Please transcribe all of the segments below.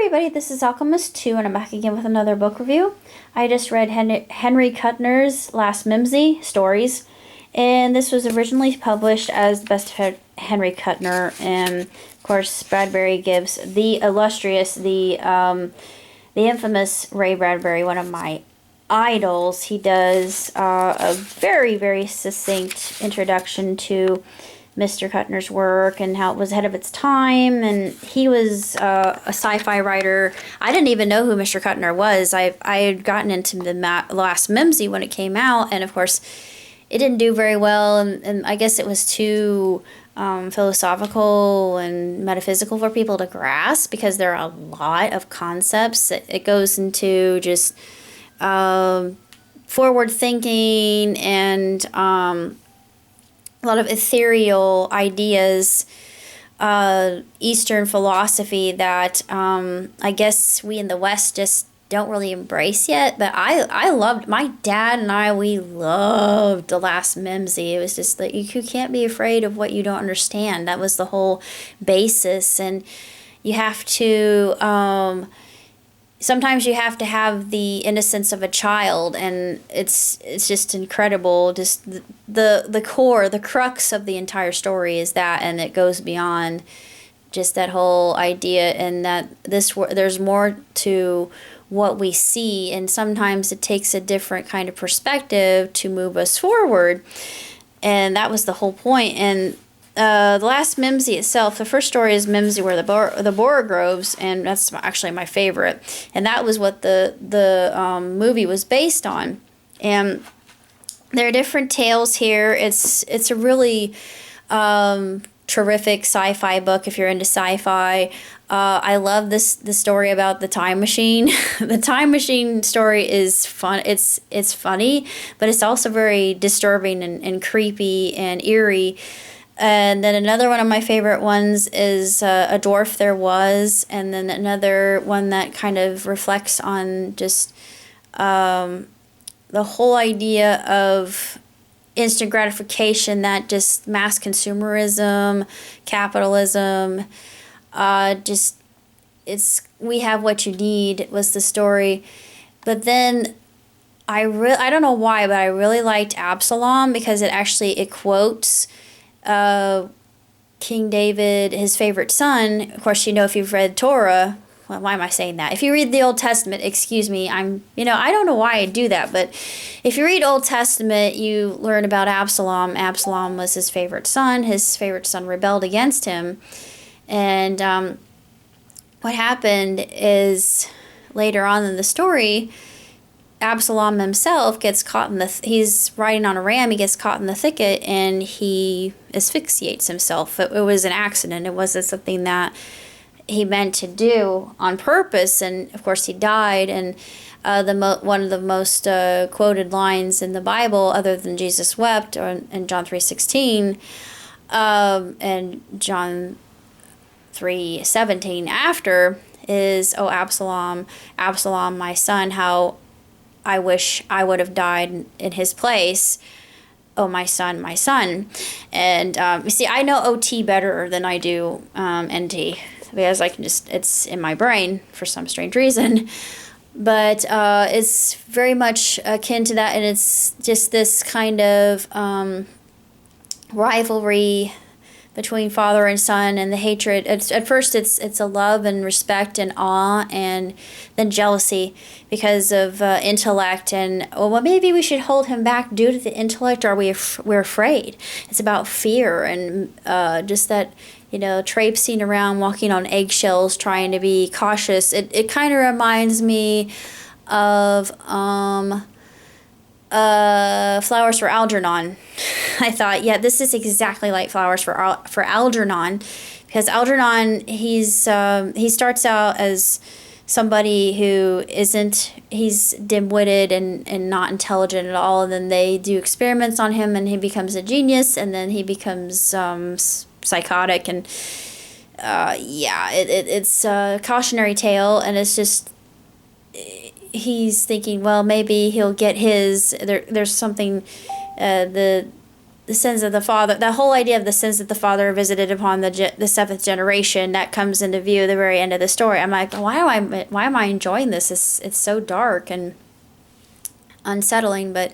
everybody, this is Alchemist 2 and I'm back again with another book review. I just read Henry Kuttner's last Mimsy stories, and this was originally published as the Best of Henry Kuttner, and of course Bradbury gives the illustrious, the infamous Ray Bradbury, one of my idols. He does a very, very succinct introduction to Mr. Kuttner's work and how it was ahead of its time, and he was a sci-fi writer. I didn't even know who Mr. Kuttner was. I had gotten into the last Mimsy when it came out, and of course it didn't do very well, and I guess it was too philosophical and metaphysical for people to grasp, because there are a lot of concepts. It goes into just forward thinking and a lot of ethereal ideas, Eastern philosophy that I guess we in the West just don't really embrace yet. But I loved, my dad and I, we loved the last Mimsy. It was just that you can't be afraid of what you don't understand. That was the whole basis. And you have to sometimes you have to have the innocence of a child, and it's just incredible. Just the core, the crux of the entire story is that, and it goes beyond just that whole idea, and that there's more to what we see, and sometimes it takes a different kind of perspective to move us forward, and that was the whole point. And the last Mimsy itself, the first story is Mimsy where the Bora Groves, and that's actually my favorite. And that was what the movie was based on. And there are different tales here. It's a really terrific sci-fi book if you're into sci-fi. I love the story about the time machine. The time machine story is fun. It's funny, but it's also very disturbing and creepy and eerie. And then another one of my favorite ones is A Dwarf There Was, and then another one that kind of reflects on just the whole idea of instant gratification, that just mass consumerism, capitalism, we have what you need was the story. But then I don't know why, but I really liked Absalom, because it quotes King David, his favorite son. Of course, if you've read Torah, well, why am I saying that? If you read the Old Testament, excuse me, I don't know why I do that, but if you read Old Testament, you learn about Absalom. Absalom was his favorite son. His favorite son rebelled against him. And what happened is, later on in the story, Absalom himself gets caught he's riding on a ram, he gets caught in the thicket, and he asphyxiates himself. It was an accident. It wasn't something that he meant to do on purpose, and of course he died. And one of the most quoted lines in the Bible, other than Jesus wept, or in John 3:16, and John 3:17 after, is, "Oh, Absalom, Absalom, my son, how I wish I would have died in his place. Oh, my son, my son." And you see, I know OT better than I do NT, because I can it's in my brain for some strange reason. But it's very much akin to that, and it's just this kind of rivalry between father and son, and the hatred. At first it's a love and respect and awe, and then jealousy because of intellect, and well, maybe we should hold him back due to the intellect, or we're afraid. It's about fear, and just that, traipsing around, walking on eggshells, trying to be cautious. It kind of reminds me of Flowers for Algernon. I thought, yeah, this is exactly like Flowers for Algernon, because Algernon, he starts out as somebody who he's dim-witted and not intelligent at all, and then they do experiments on him, and he becomes a genius, and then he becomes psychotic, and it's a cautionary tale, and it's just, he's thinking, well, maybe he'll get there's something, the the sins of the father, the whole idea of the sins that the father visited upon the seventh generation, that comes into view at the very end of the story. I'm like, why am I enjoying this? It's so dark and unsettling. But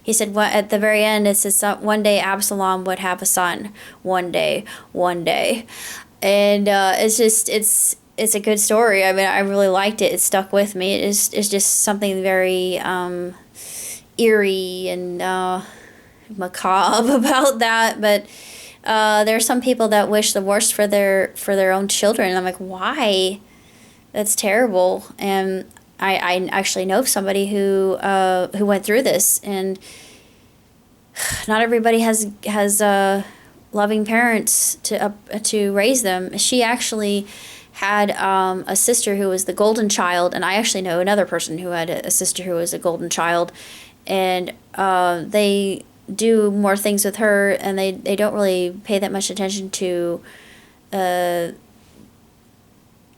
he said, what, at the very end, it says one day Absalom would have a son. One day. And it's a good story. I mean, I really liked it. It stuck with me. It's just something very eerie and macabre about that. But there are some people that wish the worst for their own children. And I'm like, why? That's terrible. And I actually know somebody who went through this, and not everybody has loving parents to raise them. She actually had a sister who was the golden child, and I actually know another person who had a sister who was a golden child, and they do more things with her, and they don't really pay that much attention to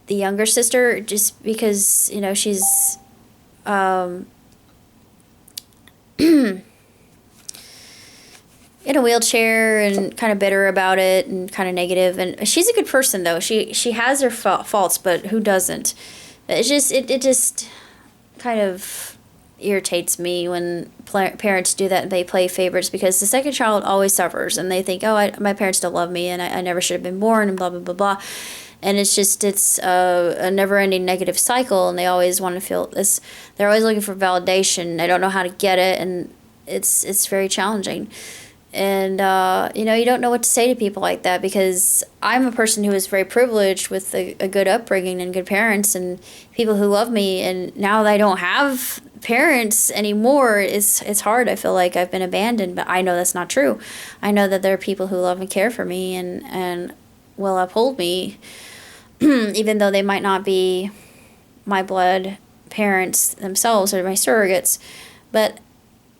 the younger sister, just because, you know, she's in a wheelchair and kind of bitter about it and kind of negative. And she's a good person, though. She has her faults, but who doesn't? It's just it just kind of irritates me when parents do that and they play favorites, because the second child always suffers and they think, oh, my parents don't love me and I never should have been born and blah blah blah blah. And it's a never-ending negative cycle, and they always want to feel this. They're always looking for validation. They don't know how to get it, and it's very challenging. And you know, you don't know what to say to people like that, because I'm a person who is very privileged with a good upbringing and good parents and people who love me. And now that I don't have parents anymore, it's hard. I feel like I've been abandoned, but I know that's not true. I know that there are people who love and care for me and will uphold me. Even though they might not be my blood parents themselves or my surrogates. But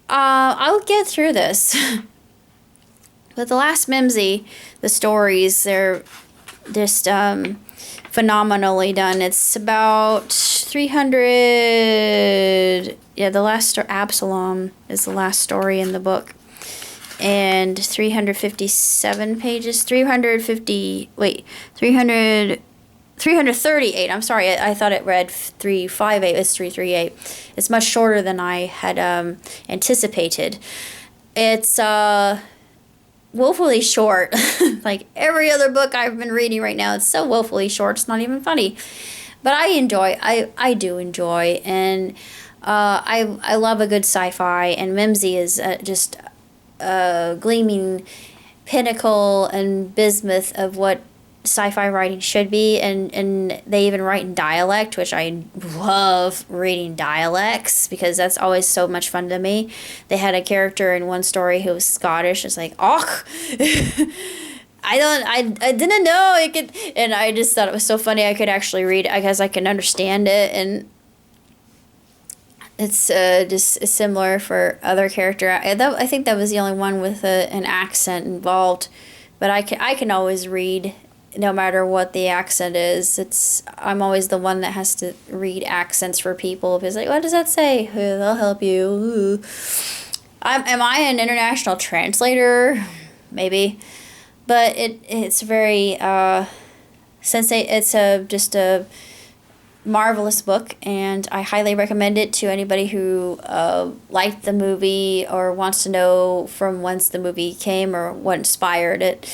I'll get through this. But the last Mimsy, the stories, they're just phenomenally done. It's about 300... Yeah, the last Absalom is the last story in the book. And 357 pages. 338. I'm sorry, I thought it read 358. It's 338. It's much shorter than I had anticipated. It's woefully short. Like every other book I've been reading right now, it's so woefully short. It's not even funny. But I do enjoy, and I love a good sci-fi, and Mimsy is just a gleaming pinnacle and bismuth of what sci-fi writing should be, and they even write in dialect, which I love reading dialects because that's always so much fun to me. They had a character in one story who was Scottish. It's like, och, I didn't know it could, and I just thought it was so funny. I could actually read it because I can understand it, and it's just similar for other character. I think that was the only one with an accent involved, but I can always read no matter what the accent is. I'm always the one that has to read accents for people. If it's like, what does that say? They'll help you. Ooh. Am I an international translator? Maybe. But it's very it's just a marvelous book, and I highly recommend it to anybody who liked the movie or wants to know from whence the movie came or what inspired it.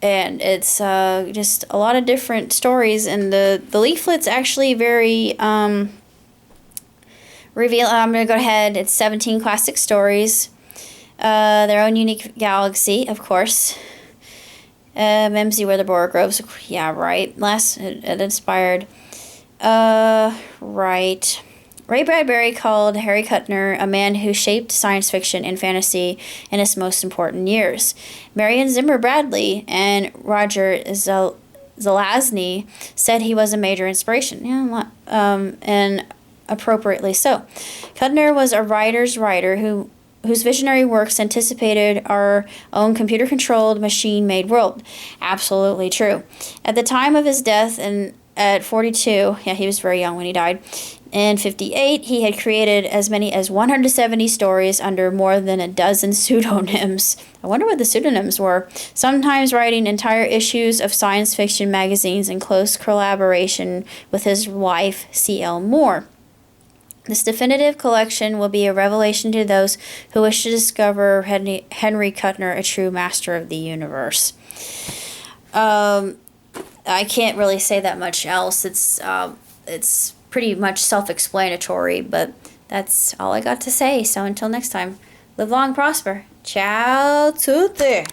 And it's just a lot of different stories, and the leaflet's actually very reveal. I'm going to go ahead. It's 17 classic stories, their own unique galaxy, of course. Mimsy, where the boar grows. Yeah, right. It inspired. Right. Ray Bradbury called Harry Kuttner a man who shaped science fiction and fantasy in its most important years. Marion Zimmer Bradley and Roger Zelazny said he was a major inspiration. Yeah, and appropriately so. Kuttner was a writer's writer whose visionary works anticipated our own computer-controlled, machine-made world. Absolutely true. At the time of his death in at 42, yeah, he was very young when he died. In 58, he had created as many as 170 stories under more than a dozen pseudonyms. I wonder what the pseudonyms were. Sometimes writing entire issues of science fiction magazines in close collaboration with his wife, C.L. Moore. This definitive collection will be a revelation to those who wish to discover Henry Kuttner, a true master of the universe. I can't really say that much else. It's pretty much self-explanatory, but that's all I got to say. So until next time, live long, prosper. Ciao tutti.